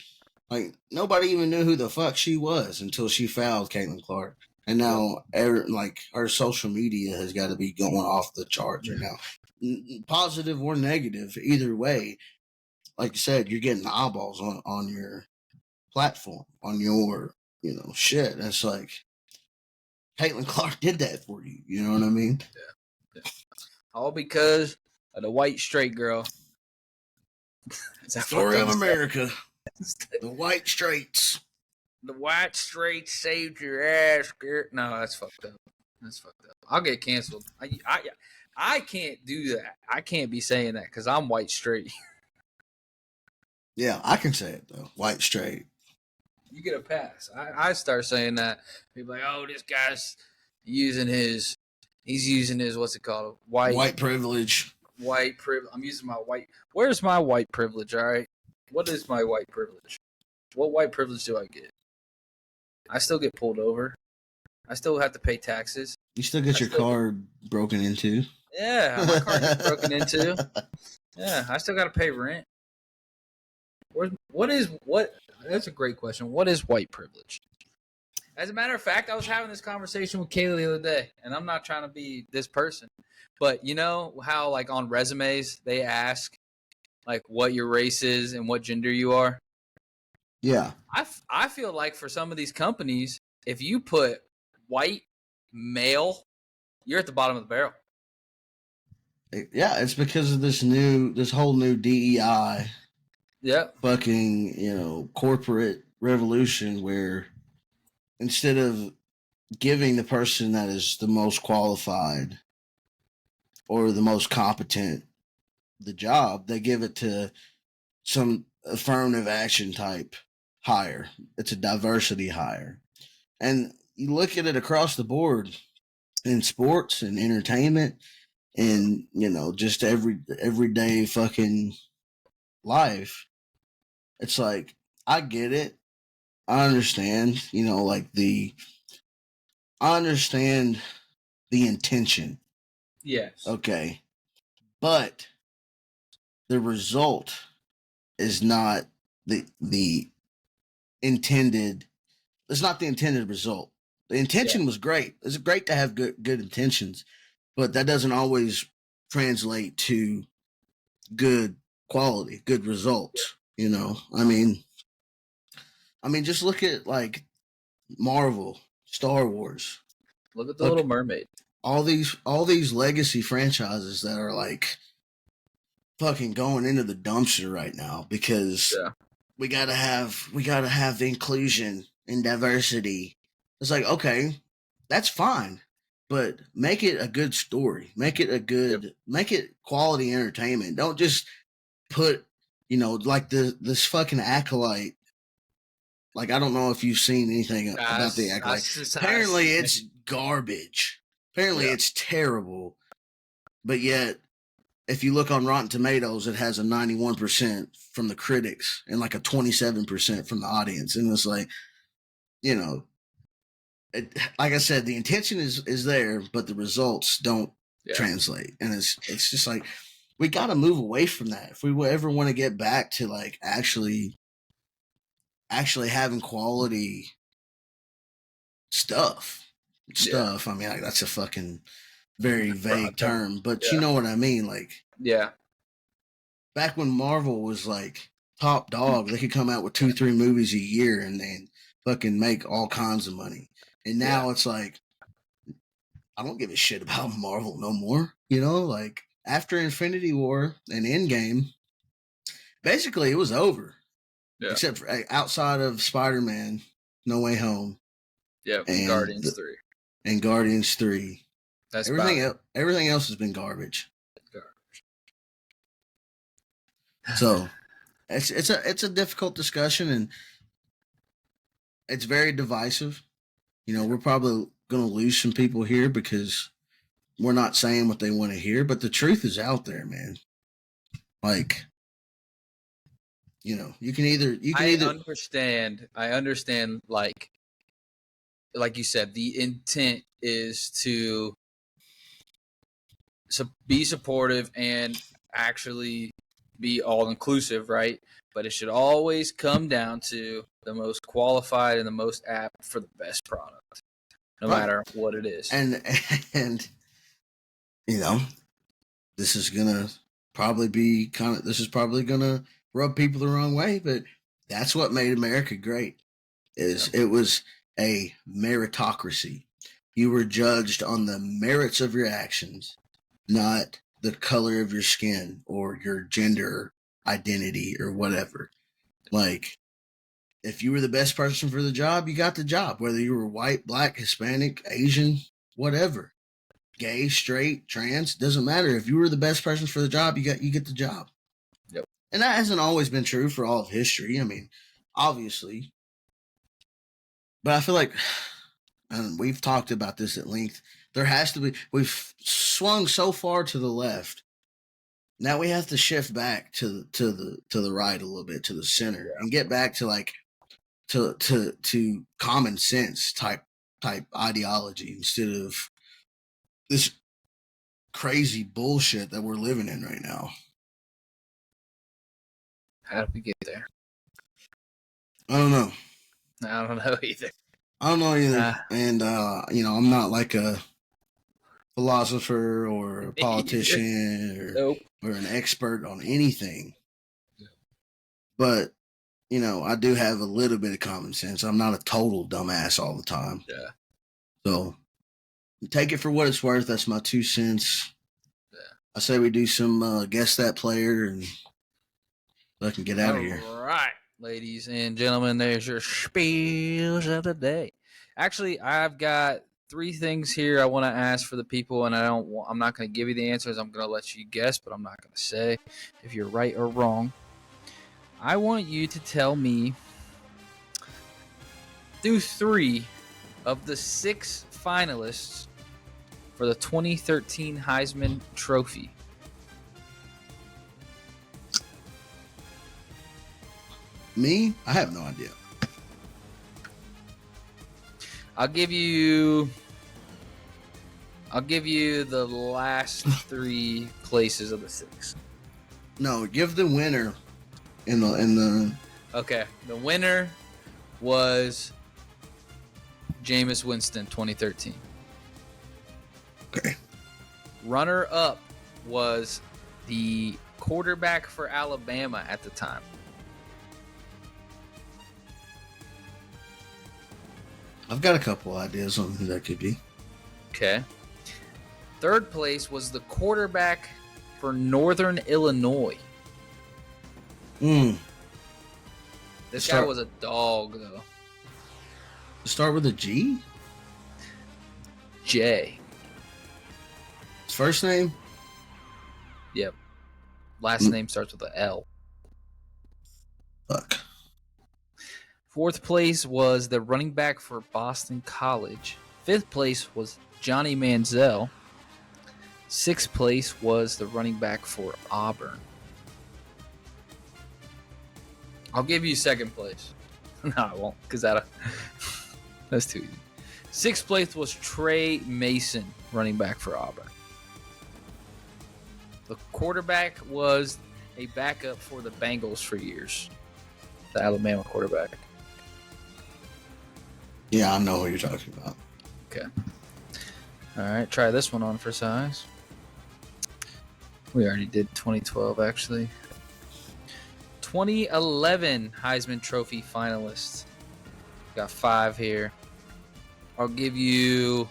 Like, nobody even knew who the fuck she was until she fouled Caitlin Clark. And now, her social media has got to be going off the charts right now. Positive or negative, either way, like you said, you're getting eyeballs on your platform, on your, shit. And it's like, Caitlin Clark did that for you. You know what I mean? Yeah. All because of the white straight girl. Story of America. The white straights. The white straights saved your ass, girl. No, that's fucked up. I'll get canceled. I can't do that. I can't be saying that because I'm white straight. Yeah, I can say it though. White straight. You get a pass. I start saying that. People like, oh, this guy's using his what's it called? White privilege. White privilege. I'm using my white. Where's my white privilege? All right. What is my white privilege? What white privilege do I get? I still get pulled over. I still have to pay taxes. You still get your car broken into. Yeah, my car gets broken into. Yeah, I still got to pay rent. What? That's a great question. What is white privilege? As a matter of fact, I was having this conversation with Kayla the other day, and I'm not trying to be this person, but you know how like on resumes they ask like what your race is and what gender you are. Yeah. I feel like for some of these companies, if you put white male, you're at the bottom of the barrel. Yeah, it's because of this whole new DEI Yep. fucking, corporate revolution where instead of giving the person that is the most qualified or the most competent the job, they give it to some affirmative action type hire. It's a diversity hire. And you look at it across the board in sports and entertainment and, just everyday fucking life. It's like, I get it. I understand, I understand the intention. Yes. Okay. But the result is not the intended. It's not the intended result. The intention was great. It's great to have good intentions, but that doesn't always translate to good quality, good results. Just look at like Marvel, Star Wars. Look at the Look, Little Mermaid. all these legacy franchises that are like fucking going into the dumpster right now because we gotta have inclusion and diversity. It's like, okay, that's fine, but make it a good story. Make it quality entertainment. Don't just put, like this fucking acolyte. Like, I don't know if you've seen anything about the acolyte. Apparently it's garbage. Apparently it's terrible. But yet, if you look on Rotten Tomatoes, it has a 91% from the critics and like a 27% from the audience. And it's like, like I said, the intention is there, but the results don't translate. And it's just like, we got to move away from that. If we ever want to get back to like actually having quality stuff. I mean, like, that's a fucking very vague term, but you know what I mean? Like, back when Marvel was like top dog, they could come out with 2-3 movies a year and then fucking make all kinds of money. And now it's like, I don't give a shit about Marvel no more. Like after Infinity War and Endgame, basically it was over. Yeah. Except for outside of Spider-Man, No Way Home. Yeah, and Guardians 3. And Guardians 3. That's everything else has been garbage. So it's a difficult discussion and it's very divisive. We're probably gonna lose some people here because we're not saying what they want to hear, but the truth is out there, man. Like, you can either I understand like you said, the intent is to be supportive and actually be all inclusive, right? But it should always come down to the most qualified and the most apt for the best product, no matter what it is. And this is gonna probably gonna rub people the wrong way, but that's what made America great. It was a meritocracy. You were judged on the merits of your actions, not the color of your skin or your gender identity or whatever. Like, if you were the best person for the job, you got the job, whether you were white, black, Hispanic, Asian, whatever. Gay, straight, trans, doesn't matter. If you were the best person for the job, you get the job. Yep. And that hasn't always been true for all of history. I mean, obviously. But I feel like, and we've talked about this at length, there has to be, we've swung so far to the left. Now we have to shift back to the right a little bit, to the center, and get back to like to common sense type ideology instead of this crazy bullshit that we're living in right now. How do we get there? I don't know. I don't know either. I don't know either. And, I'm not like a philosopher or a politician Nope. or an expert on anything. But, I do have a little bit of common sense. I'm not a total dumbass all the time. Yeah. So take it for what it's worth. That's my 2 cents. Yeah. I say we do some guess that player and I can get out of here. All right, ladies and gentlemen, there's your spiels of the day. Actually, I've got 3 things here I want to ask for the people, and I'm not going to give you the answers. I'm going to let you guess, but I'm not going to say if you're right or wrong. I want you to tell me through 3 of the 6 finalists for the 2013 Heisman Trophy. Me? I have no idea. I'll give you the last 3 places of the 6. No, give the winner in the. Okay, the winner was Jameis Winston, 2013. Okay. Runner up was the quarterback for Alabama at the time. I've got a couple ideas on who that could be. Okay. Third place was the quarterback for Northern Illinois. This guy was a dog, though. Start with a G? J. His first name? Yep. Last name starts with an L. Fuck. Fourth place was the running back for Boston College. Fifth place was Johnny Manziel. Sixth place was the running back for Auburn. I'll give you second place. No, I won't, because that's too easy. Sixth place was Trey Mason, running back for Auburn. The quarterback was a backup for the Bengals for years. The Alabama quarterback. Yeah, I know what you're talking about. Okay. All right, try this one on for size. We already did 2012, actually. 2011 Heisman Trophy finalists. Got 5 here. I'll give you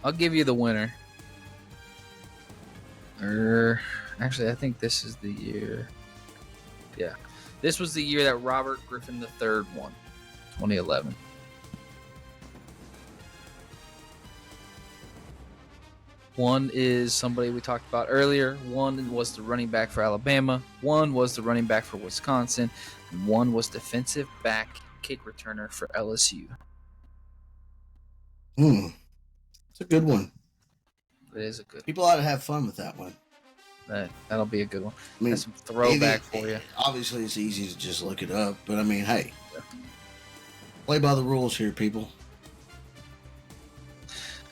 the winner. Actually, I think this is the year. Yeah. This was the year that Robert Griffin III won. 2011. One is somebody we talked about earlier. One was the running back for Alabama. One was the running back for Wisconsin. And one was defensive back kick returner for LSU. It's a good one. It is a good. People ought to have fun with that one. That'll be a good one. I mean, that's some throwback for you. Obviously, it's easy to just look it up, but I mean, hey, play by the rules here, people.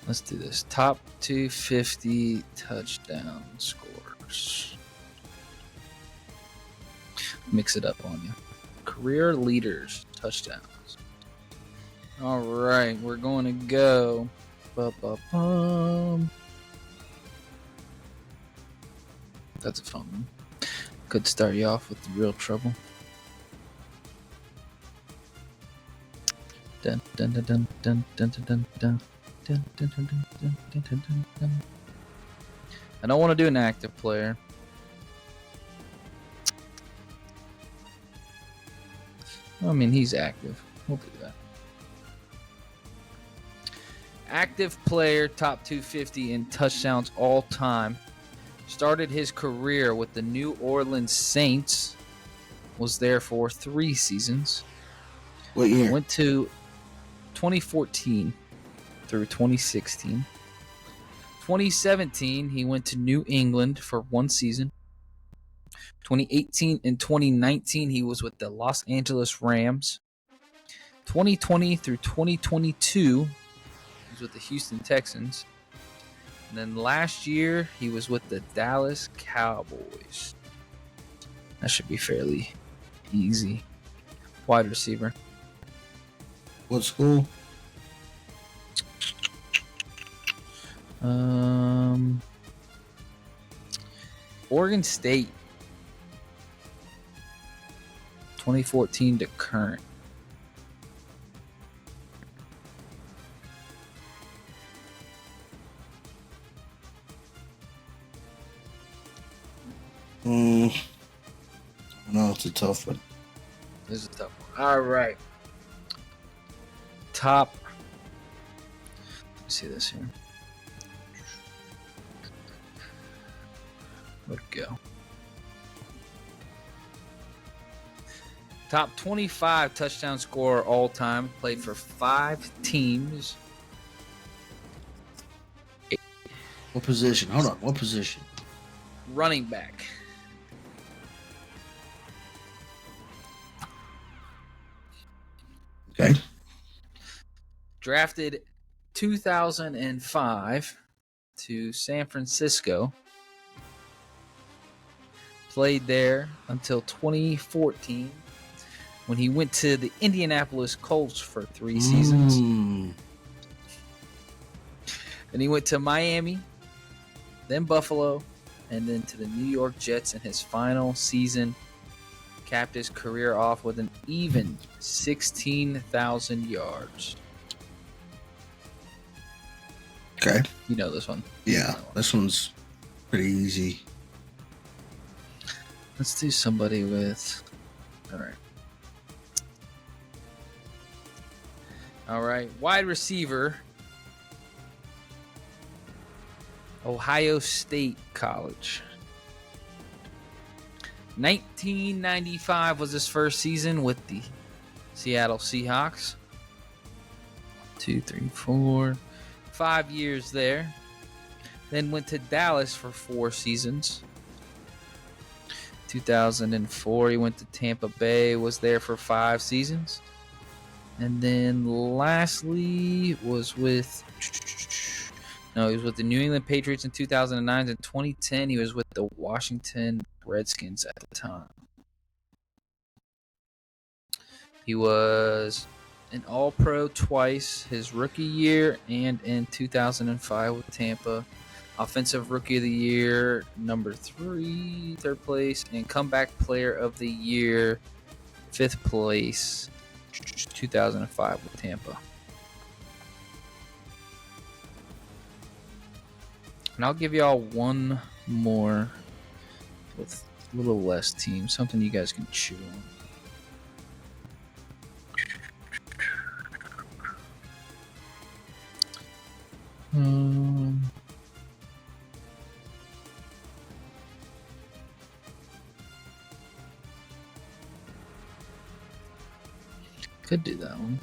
Let's do this. Top 250 touchdown scores. Mix it up on you. Career leaders, touchdowns. All right, we're going to go. That's a fun one. Could start you off with the real trouble. Dun dun dun dun dun dun dun dun. Dun, dun, dun, dun, dun, dun, dun, dun, dun. I don't want to do an active player. I mean, he's active. We'll do that. Active player, top 250 in touchdowns all time. Started his career with the New Orleans Saints. Was there for 3 seasons. What year? Went to 2014 through 2016. 2017, he went to New England for 1 season. 2018 and 2019, he was with the Los Angeles Rams. 2020 through 2022, he was with the Houston Texans. And then last year, he was with the Dallas Cowboys. That should be fairly easy. wide receiver. What school? Oregon State. 2014 to current. No, it's a tough one. This is a tough one. All right. Top. Let me see this here. Where'd it go? Top 25 touchdown scorer all time. Played for 5 teams. What position? Hold on. What position? Running back. Okay. Drafted 2005 to San Francisco. Played there until 2014 when he went to the Indianapolis Colts for 3 seasons. Then he went to Miami, then Buffalo, and then to the New York Jets in his final season. Capped his career off with an even 16,000 yards. Okay. You know this one. Yeah, this one's pretty easy. Let's do somebody with... All right. Wide receiver. Ohio State College. 1995 was his first season with the Seattle Seahawks. 2, 3, 4, 5 years there. Then went to Dallas for 4 seasons. 2004, he went to Tampa Bay, was there for 5 seasons. And then lastly was with... No, he was with the New England Patriots in 2009. In 2010, he was with the Washington Redskins at the time. He was an All-Pro twice, his rookie year and in 2005 with Tampa. Offensive Rookie of the Year, number 3, 3rd place, and Comeback Player of the Year, 5th place, 2005 with Tampa. And I'll give y'all one more with a little less team, something you guys can chew on. Could do that one.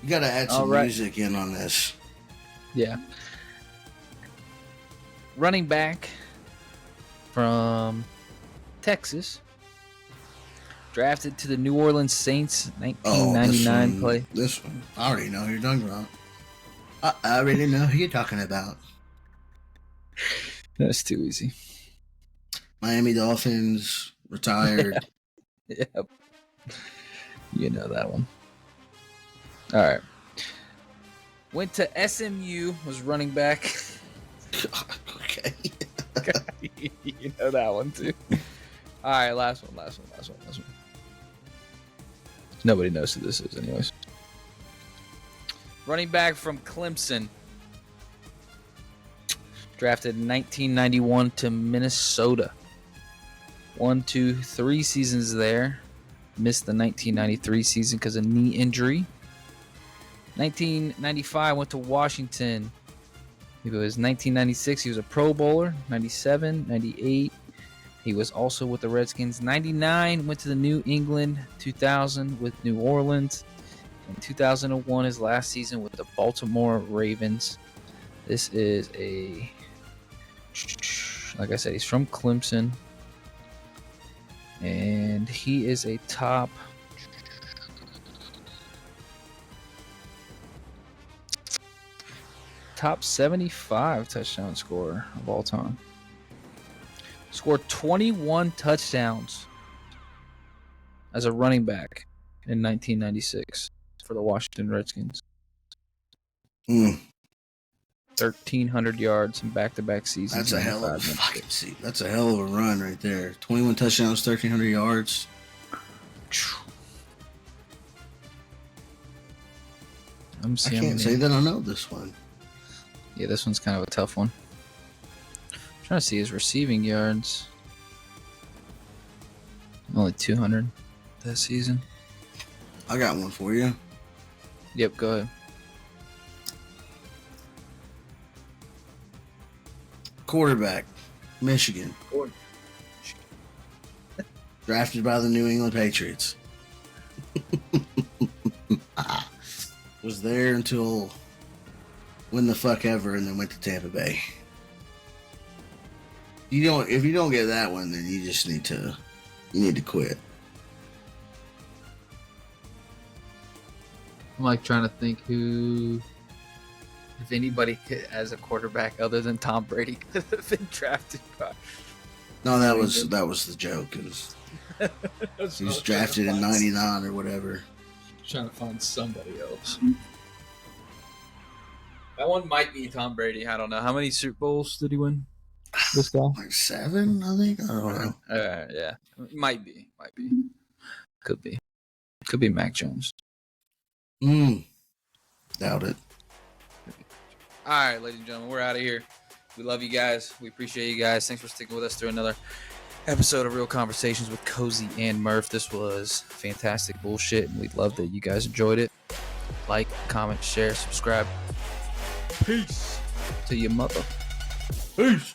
You gotta add some music in on this. Yeah. Running back from Texas. Drafted to the New Orleans Saints, 1999 play. This one. I already know who you're talking about. I already know who you're talking about. That's too easy. Miami Dolphins, retired. Yep. You know that one. All right. Went to SMU, was running back. Okay. You know that one too. All right, last one. Nobody knows who this is anyways. Running back from Clemson. Drafted in 1991 to Minnesota. 1, 2, 3 seasons there. Missed the 1993 season because of knee injury. 1995 went to Washington. It was 1996. He was a Pro Bowler. 97, 98. He was also with the Redskins. 99 went to the New England. 2000 with New Orleans. In 2001, his last season with the Baltimore Ravens. This is a... Like I said, he's from Clemson. And he is a top... top 75 touchdown scorer of all time. Scored 21 touchdowns as a running back in 1996 for the Washington Redskins. 1,300 yards in back-to-back seasons. That's a hell of a fucking seat. That's a hell of a run right there. 21 touchdowns, 1,300 yards. I can't say that I know this one. Yeah, this one's kind of a tough one. I'm trying to see his receiving yards. Only 200 that season. I got one for you. Yep, go ahead. Quarterback, Michigan. Drafted by the New England Patriots. Was there until when the fuck ever, and then went to Tampa Bay. If you don't get that one, then you just need to quit. I'm like trying to think if anybody as a quarterback other than Tom Brady could have been drafted by. No, that was the joke. He was drafted in '99 or whatever. Trying to find somebody else. That one might be Tom Brady. I don't know. How many Super Bowls did he win? This guy? Like 7, I think. I don't know. Yeah. Might be. Could be. Could be Mac Jones. Doubt it. All right, ladies and gentlemen, we're out of here. We love you guys. We appreciate you guys. Thanks for sticking with us through another episode of Real Conversations with Cozy and Murph. This was fantastic bullshit, and we love that you guys enjoyed it. Like, comment, share, subscribe. Peace to your mother. Peace.